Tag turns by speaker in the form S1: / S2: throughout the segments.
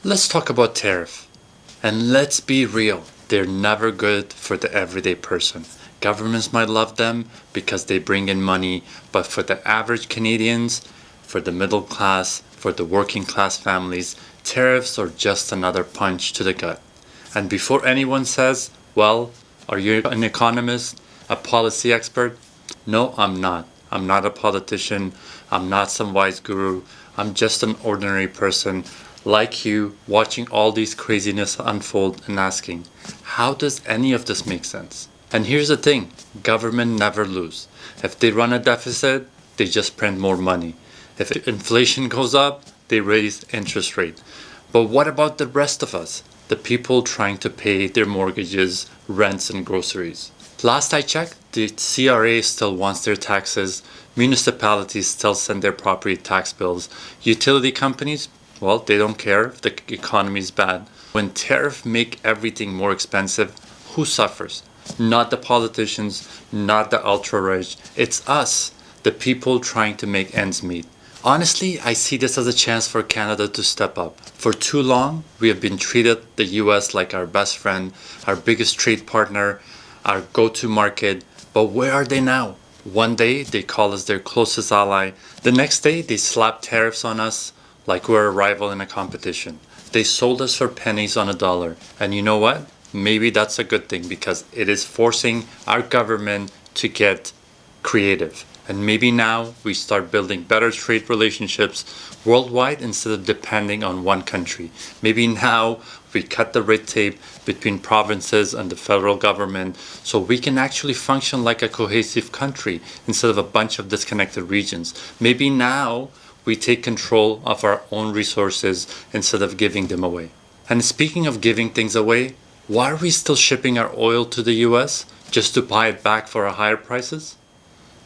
S1: Let's talk about tariff. And let's be real, they're never good for the everyday person. Governments might love them because they bring in money, but for the average Canadians, for the middle class, for the working class families, tariffs are just another punch to the gut. And before anyone says, well, are you an economist, a policy expert? No, I'm not. I'm not a politician. I'm not some wise guru. I'm just an ordinary person like you watching all these craziness unfold and asking, how does any of this make sense? And here's the thing, government never lose. If they run a deficit, they just print more money. If inflation goes up, they raise interest rate. But what about the rest of us? The people trying to pay their mortgages, rents, and groceries. Last I checked, the CRA still wants their taxes, municipalities still send their property tax bills, utility companies, well, they don't care if the economy is bad. When tariffs make everything more expensive, who suffers? Not the politicians, not the ultra-rich, it's us, the people trying to make ends meet. Honestly, I see this as a chance for Canada to step up. For too long, we have been treated the US like our best friend, our biggest trade partner, our go-to market, but where are they now? One day they call us their closest ally, the next day they slap tariffs on us like we're a rival in a competition. They sold us for pennies on a dollar, and you know what? Maybe that's a good thing because it is forcing our government to get creative. And maybe now we start building better trade relationships worldwide instead of depending on one country. Maybe now we cut the red tape between provinces and the federal government so we can actually function like a cohesive country instead of a bunch of disconnected regions. Maybe now we take control of our own resources instead of giving them away. And speaking of giving things away, why are we still shipping our oil to the US just to buy it back for higher prices?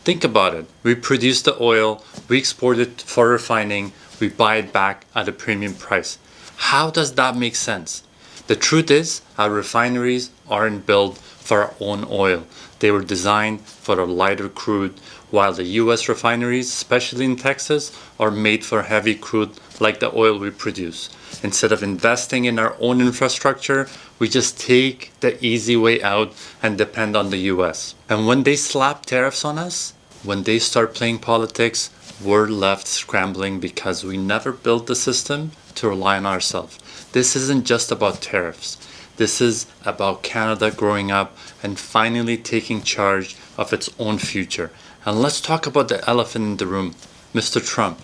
S1: Think about it. We produce the oil, we export it for refining, we buy it back at a premium price. How does that make sense? The truth is, our refineries aren't built for our own oil. They were designed for a lighter crude, while the US refineries, especially in Texas, are made for heavy crude like the oil we produce. Instead of investing in our own infrastructure, we just take the easy way out and depend on the US. And when they slap tariffs on us, when they start playing politics, we're left scrambling because we never built the system to rely on ourselves. This isn't just about tariffs. This is about Canada growing up and finally taking charge of its own future. And let's talk about the elephant in the room, Mr. Trump.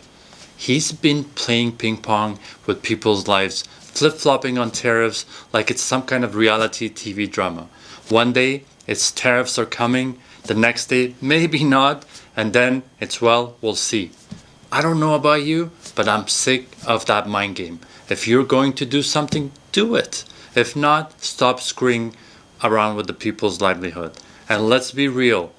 S1: He's been playing ping pong with people's lives, flip-flopping on tariffs like it's some kind of reality TV drama. One day, it's tariffs are coming, the next day, maybe not, and then it's, well, we'll see. I don't know about you, but I'm sick of that mind game. If you're going to do something, do it. If not, stop screwing around with the people's livelihood. And let's be real.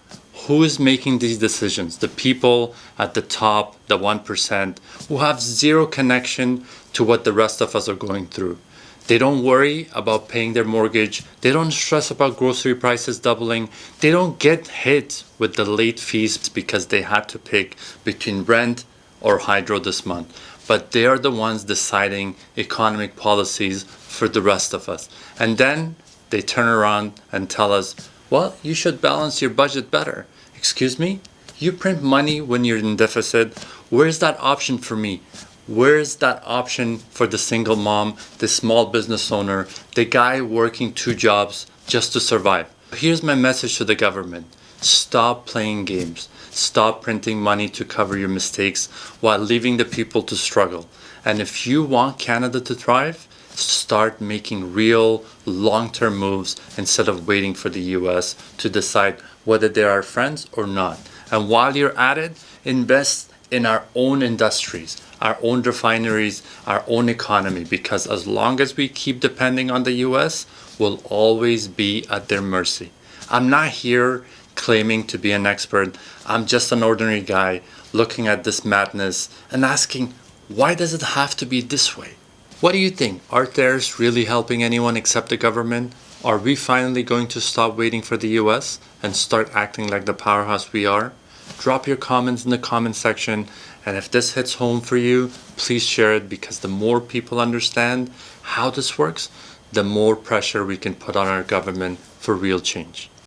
S1: Who is making these decisions? The people at the top, the 1%, who have zero connection to what the rest of us are going through. They don't worry about paying their mortgage. They don't stress about grocery prices doubling. They don't get hit with the late fees because they had to pick between rent or hydro this month. But they are the ones deciding economic policies for the rest of us. And then they turn around and tell us, well, you should balance your budget better. Excuse me? You print money when you're in deficit. Where's that option for me? Where's that option for the single mom, the small business owner, the guy working 2 jobs just to survive? Here's my message to the government. Stop playing games. Stop printing money to cover your mistakes while leaving the people to struggle. And if you want Canada to thrive, start making real long-term moves instead of waiting for the US to decide whether they are friends or not. And while you're at it, invest in our own industries, our own refineries, our own economy, because as long as we keep depending on the US, we'll always be at their mercy. I'm not here claiming to be an expert. I'm just an ordinary guy looking at this madness and asking, why does it have to be this way? What do you think? Are tariffs really helping anyone except the government? Are we finally going to stop waiting for the US and start acting like the powerhouse we are? Drop your comments in the comment section, and if this hits home for you, please share it, because the more people understand how this works, the more pressure we can put on our government for real change.